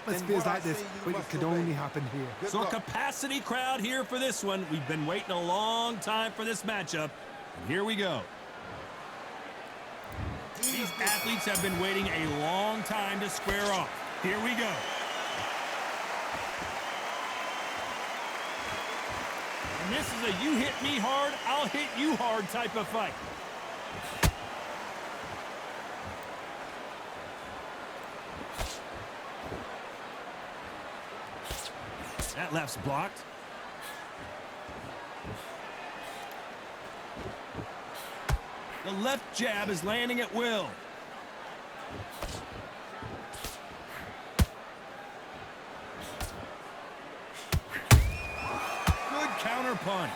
atmospheres like this, but it could only happen here. So a capacity crowd here for this one. We've been waiting a long time for this matchup. And here we go. These athletes have been waiting a long time to square off. Here we go. And this is a you hit me hard, I'll hit you hard type of fight. That left's blocked. The left jab is landing at will. Good counter punch.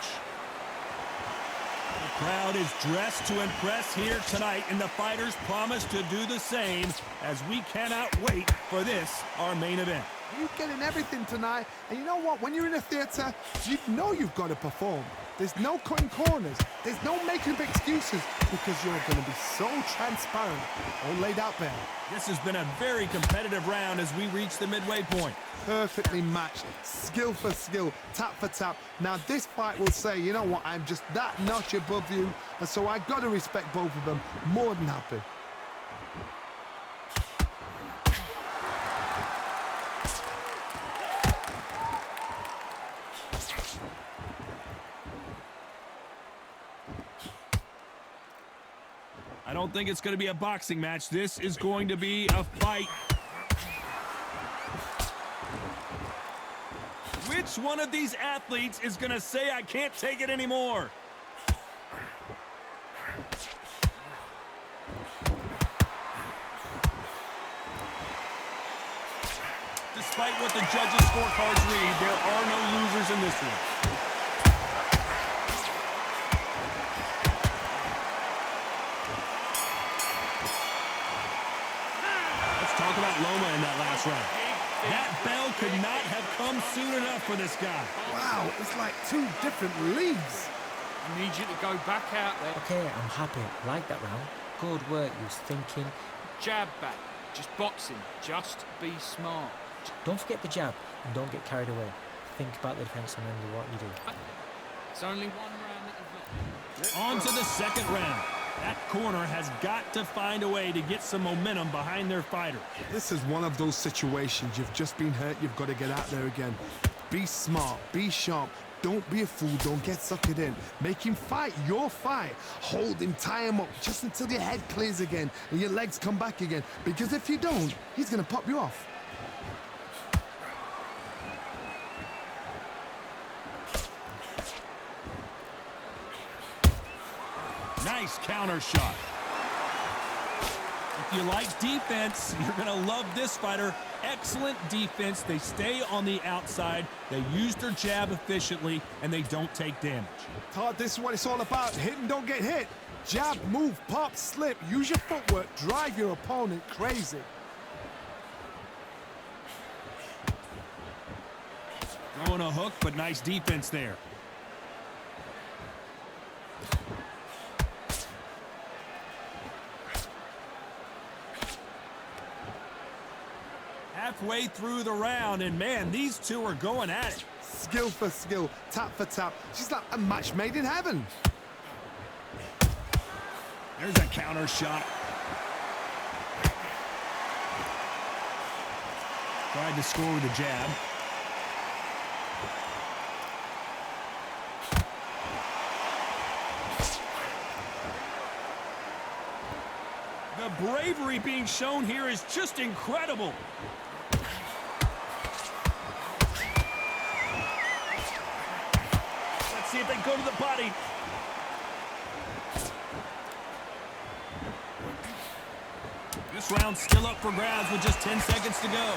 The crowd is dressed to impress here tonight, and the fighters promise to do the same as we cannot wait for this, our main event. You're getting everything tonight, and you know what? When you're in a theater, you know you've got to perform. There's no cutting corners. There's no making up excuses because you're going to be so transparent, all laid out there. This has been a very competitive round as we reach the midway point. Perfectly matched, skill for skill, tap for tap. Now this fight will say, you know what, I'm just that notch above you, and so I've got to respect both of them. More than happy. I don't think it's going to be a boxing match. This is going to be a fight. Which one of these athletes is going to say, I can't take it anymore? Despite what the judges' scorecards read, there are no losers in this one. Talk about Loma in that last round. That bell could not have come soon enough for this guy. Wow, it's like two different leagues. I need you to go back out there. Okay, I'm happy. I like that round. Good work. You was thinking. Jab back. Just boxing. Just be smart. Don't forget the jab and don't get carried away. Think about the defense and remember what you do. It's only one round that you've got. On to the second round. That corner has got to find a way to get some momentum behind their fighter. This is one of those situations. You've just been hurt. You've got to get out there again. Be smart. Be sharp. Don't be a fool. Don't get suckered in. Make him fight your fight. Hold him. Tie him up just until your head clears again and your legs come back again. Because if you don't, he's going to pop you off. Nice counter shot. If you like defense, you're going to love this fighter. Excellent defense. They stay on the outside. They use their jab efficiently, and they don't take damage. Todd, this is what it's all about. Hit and don't get hit. Jab, move, pop, slip. Use your footwork. Drive your opponent crazy. Throwing a hook, but nice defense there. Halfway through the round, and man, these two are going at it. Skill for skill, tap for tap. She's like a match made in heaven. There's a counter shot. Tried to score with a jab. The bravery being shown here is just incredible. Let's see if they go to the body. This round's still up for grabs with just 10 seconds to go.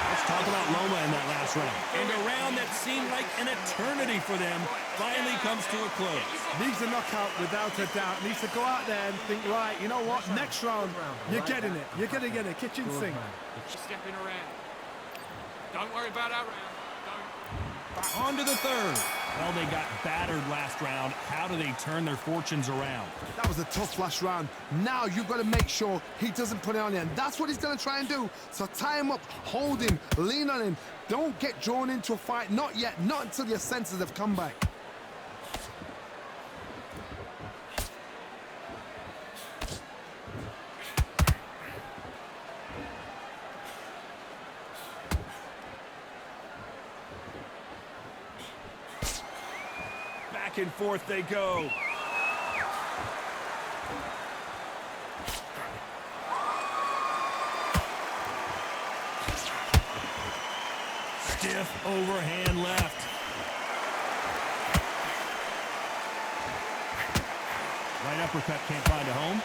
Let's talk about Loma in that last round. And a round that seemed like an eternity for them finally comes to a close. Needs a knockout without a doubt. Needs to go out there and think, right, you know what, next round, you're getting it. You're going to get a kitchen sink. Stepping around. Don't worry about that round. Don't. On to the third. Well, they got battered last round. How do they turn their fortunes around? That was a tough last round. Now you've got to make sure he doesn't put it on you. And that's what he's going to try and do. So tie him up, hold him, lean on him. Don't get drawn into a fight. Not yet. Not until your senses have come back. Back and forth they go. Stiff overhand left. Right uppercut can't find a home.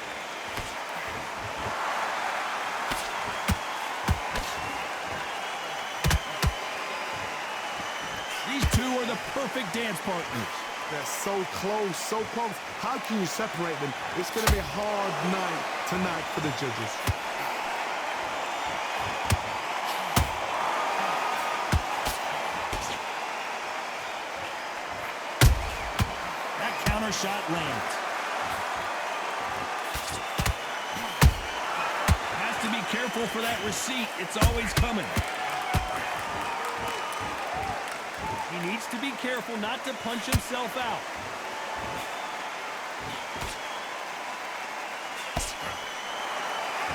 These two are the perfect dance partners. They're so close, so close. How can you separate them? It's going to be a hard night tonight for the judges. That counter shot lands. Has to be careful for that receipt. It's always coming. He needs to be careful not to punch himself out.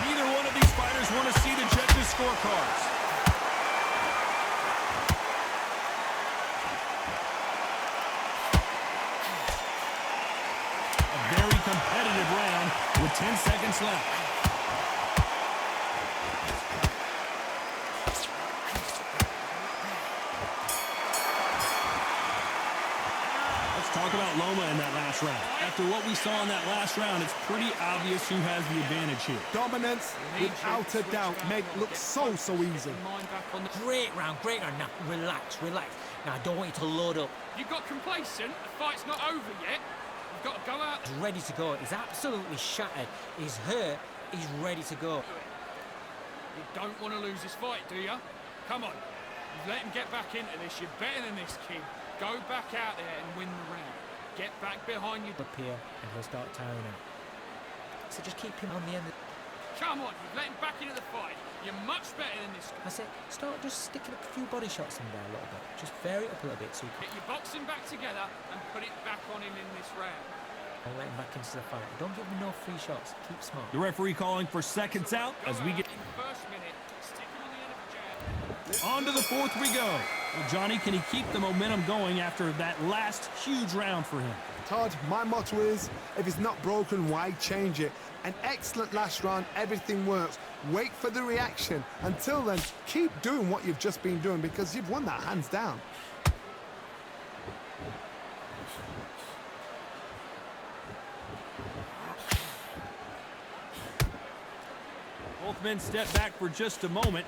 Neither one of these fighters want to see the judges' scorecards. A very competitive round with 10 seconds left. Talk about Loma in that last round. After what we saw in that last round, it's pretty obvious who has the advantage here. Dominance, without a doubt, make it look so easy. Great round, great round. Now, relax. Now, I don't want you to load up. You got complacent. The fight's not over yet. You've got to go out. He's ready to go. He's absolutely shattered. He's hurt. He's ready to go. You don't want to lose this fight, do you? Come on. You've let him get back into this. You're better than this, kid. Go back out there and win the round. Get back behind you. Up here, and he'll start tiring out. So just keep him on the end. Come on, you've let him back into the fight. You're much better than this. I said, start just sticking a few body shots in there a little bit. Just vary it up a little bit so you Get your boxing back together and put it back on him in this round. can let him back into the fight. Don't give him no free shots. Keep smart. The referee calling for seconds out as we get... In the first minute, stick him on the end of the jab. On to the fourth we go. Well, Johnny, can he keep the momentum going after that last huge round for him? Todd, my motto is, if it's not broken, why change it? An excellent last round, everything works. Wait for the reaction. Until then, keep doing what you've just been doing because you've won that hands down. Both men step back for just a moment.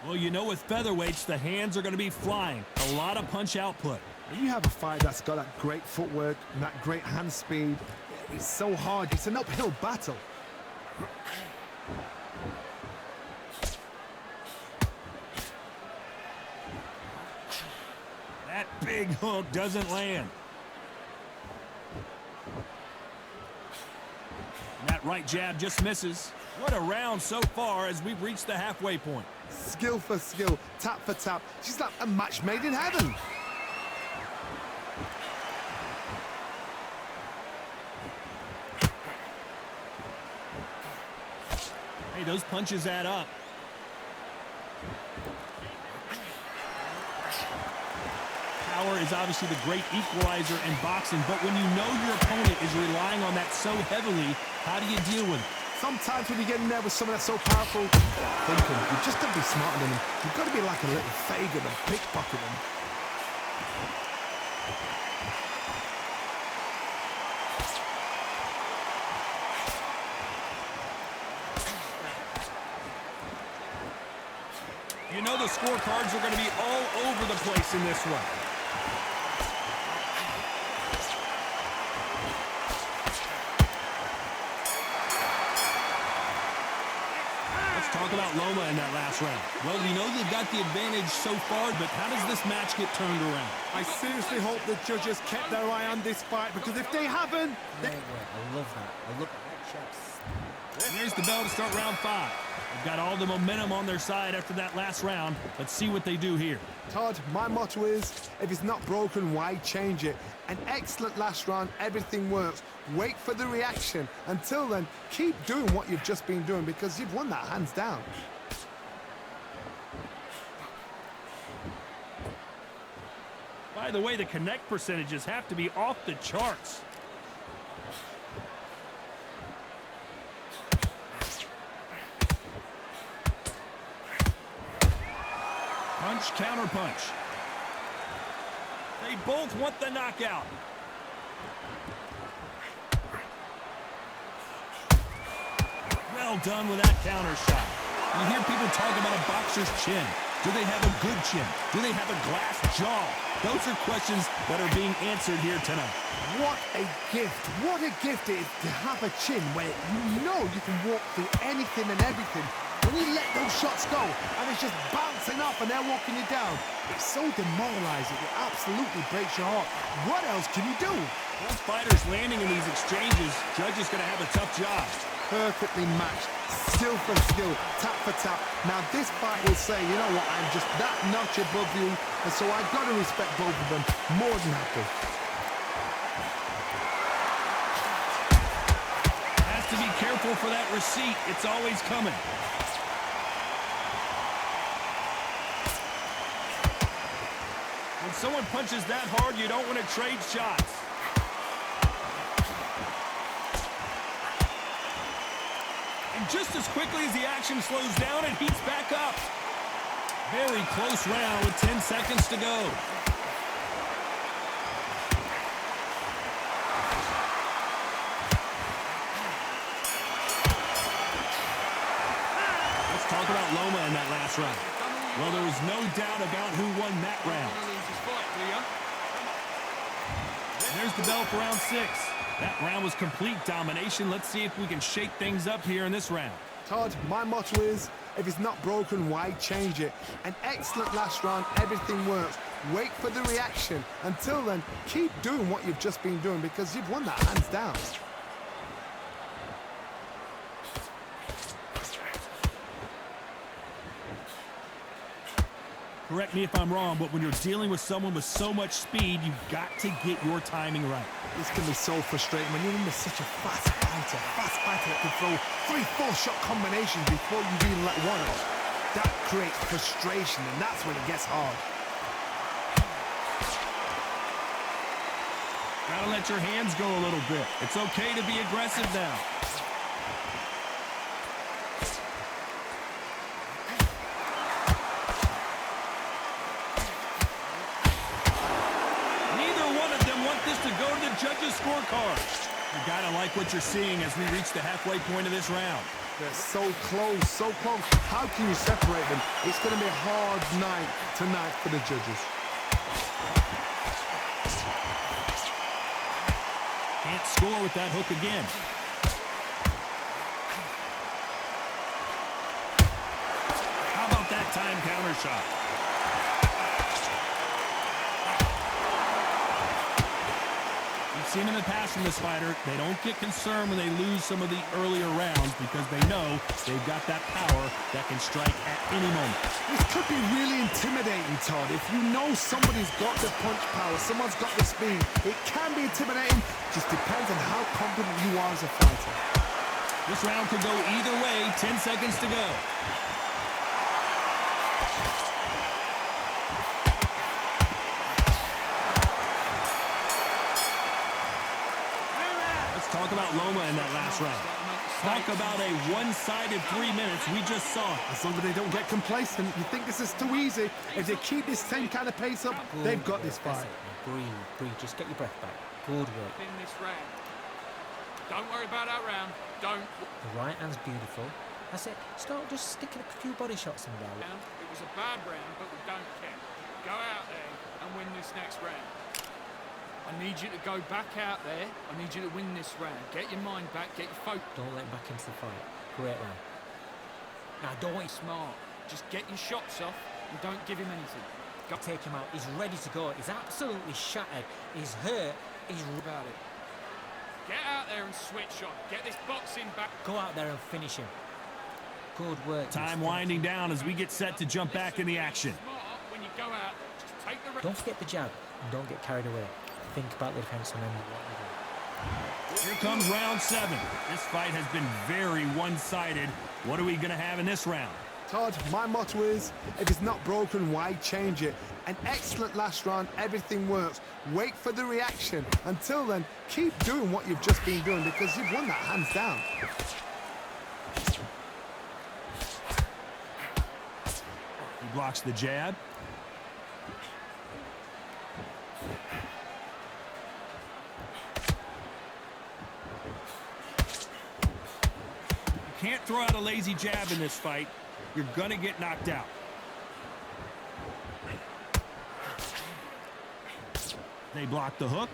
Well, you know, with featherweights, the hands are going to be flying. A lot of punch output. When you have a fight that's got that great footwork and that great hand speed, it's so hard. It's an uphill battle. That big hook doesn't land. And that right jab just misses. What a round so far as we've reached the halfway point. Skill for skill, tap for tap. She's like a match made in heaven. Hey, those punches add up. Power is obviously the great equalizer in boxing, but when you know your opponent is relying on that so heavily, how do you deal with it? Sometimes when you get in there with someone that's so powerful, thinking, you've just got to be smarter than him. You've got to be like a little Fagin and pickpocket him. You know the scorecards are going to be all over the place in this one. Let's talk talk about Loma in that last round. Well, we know they've got the advantage so far, but how does this match get turned around? I seriously hope the judges kept their eye on this fight, because if they haven't... Wait, I love that. I love that shots. And there's the bell to start round 5. They've got all the momentum on their side after that last round. Let's see what they do here. Todd, my motto is, if it's not broken, why change it? An excellent last round, everything works. Wait for the reaction. Until then, keep doing what you've just been doing, because you've won that hands down. By the way, the connect percentages have to be off the charts. Punch, counter punch. They both want the knockout. Well done with that counter shot. You hear people talk about a boxer's chin. Do they have a good chin? Do they have a glass jaw? Those are questions that are being answered here tonight. What a gift. What a gift it is to have a chin where you know you can walk through anything and everything. When you let those shots go and it's just bouncing up and they're walking you down, it's so demoralizing. It absolutely breaks your heart. What else can you do? Both fighters landing in these exchanges, judge is going to have a tough job. Perfectly matched, skill for skill, tap for tap. Now this fight will say, you know what, I'm just that notch above you, and so I've got to respect both of them. More than happy. Has to be careful for that receipt. It's always coming. When someone punches that hard, you don't want to trade shots. And just as quickly as the action slows down, it heats back up. Very close round with 10 seconds to go. Let's talk about Loma in that last round. Well, there was no doubt about who won that round. There's the bell for round 6. That round was complete domination. Let's see if we can shake things up here in this round. Todd, my motto is, if it's not broken, why change it? An excellent last round, everything works. Wait for the reaction. Until then, keep doing what you've just been doing, because you've won that hands down. Correct me if I'm wrong, but when you're dealing with someone with so much speed, you've got to get your timing right. This can be so frustrating when you're in such a fast fighter that can throw 3-4 shot combinations before you even let one off. That creates frustration, and that's when it gets hard. Gotta let your hands go a little bit. It's okay to be aggressive now. To go to the judges' scorecard. You gotta like what you're seeing as we reach the halfway point of this round. They're so close, so close. How can you separate them? It's going to be a hard night tonight for the judges. Can't score with that hook again. How about that time counter shot? Seen in the past from this fighter, they don't get concerned when they lose some of the earlier rounds because they know they've got that power that can strike at any moment. This could be really intimidating, Todd. If you know somebody's got the punch power, someone's got the speed, it can be intimidating. Just depends on how confident you are as a fighter. This round could go either way. 10 seconds to go. Talk about Loma in that last round. Talk about a one-sided 3 minutes. We just saw it. As long as they don't get complacent, you think this is too easy. If they keep this same kind of pace up, they've got this fight. Breathe. Just get your breath back. Good work. In this round. Don't worry about that round. Don't. The right hand's beautiful. That's it. Start just sticking a few body shots in there. It was a bad round, but we don't care. Go out there and win this next round. I need you to go back out there. I need you to win this round. Get your mind back, get your focus. Don't let him back into the fight. Great round. Now, don't be smart. Just get your shots off and don't give him anything. Go Take him out. He's ready to go. He's absolutely shattered. He's hurt. He's about it. Get out there and switch on. Get this boxing back. go out there and finish him. Good work. Time winding down as we get set to jump back in the action. Smart when you go out. Just take the... Don't forget the jab and don't get carried away. Think about the defense and remember what you're doing. Here comes round 7. This fight has been very one-sided. What are we going to have in this round? Todd, my motto is, if it's not broken, why change it? An excellent last round, everything works. Wait for the reaction. Until then, keep doing what you've just been doing because you've won that hands down. He blocks the jab. You can't throw out a lazy jab in this fight. You're gonna get knocked out. They block the hook.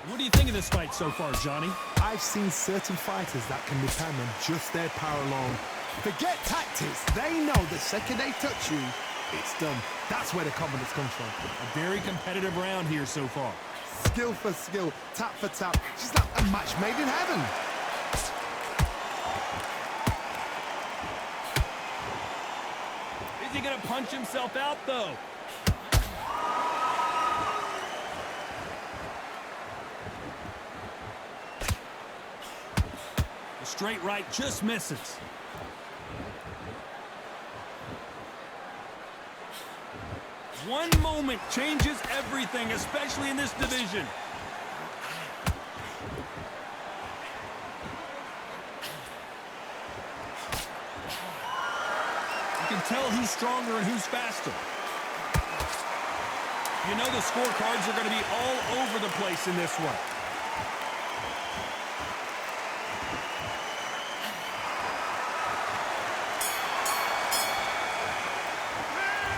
What do you think of this fight so far, Johnny? I've seen certain fighters that can depend on just their power alone. Forget tactics. They know the second they touch you, it's done. That's where the confidence comes from. A very competitive round here so far. Skill for skill, tap for tap. She's like a match made in heaven. Is he gonna punch himself out, though? The straight right just misses. One moment changes everything, especially in this division. You can tell who's stronger and who's faster. You know the scorecards are going to be all over the place in this one.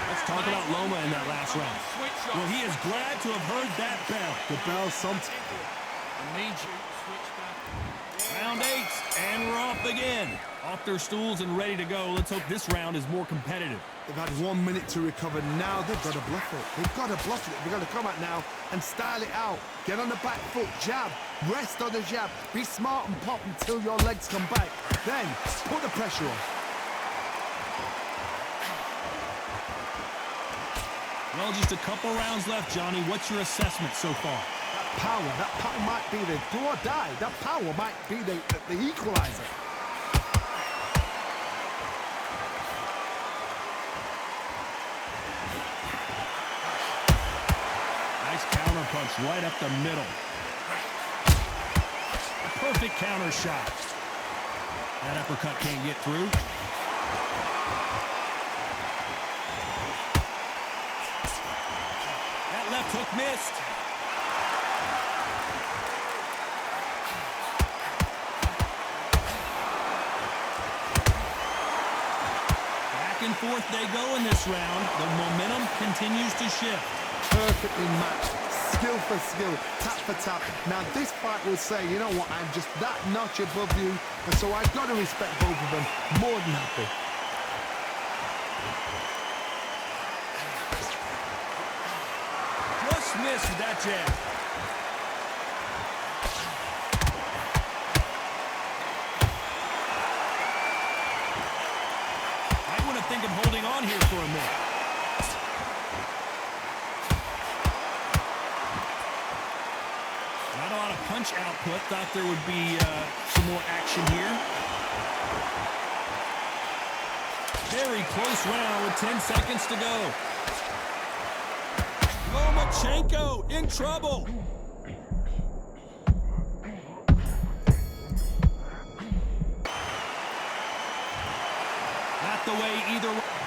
Let's talk about Loma in that last round. Switch Well, on. he is glad to have heard that bell. The bell sometimes. I need you to switch back. Round 8, and we're off again. Off their stools and ready to go. Let's hope this round is more competitive. They've had 1 minute to recover. Now they've got to bluff it. They've got to bluff it. They've got to come out now and style it out. Get on the back foot, jab, rest on the jab. Be smart and pop until your legs come back. Then put the pressure on. Well, just a couple rounds left, Johnny. What's your assessment so far? That power might be the do or die. That power might be the equalizer. Nice counter punch right up the middle. A perfect counter shot. That uppercut can't get through. That left hook missed. Back and forth they go in this round. The momentum continues to shift. Perfectly matched. Skill for skill, tap for tap. Now this fight will say, you know what, I'm just that notch above you, and so I've got to respect both of them. More than happy. Just missed with that jab. Might want to think of holding on here for a minute. Not a lot of punch output. Thought there would be some more action here. Very close round with 10 seconds to go. Lomachenko in trouble. Not the way either way.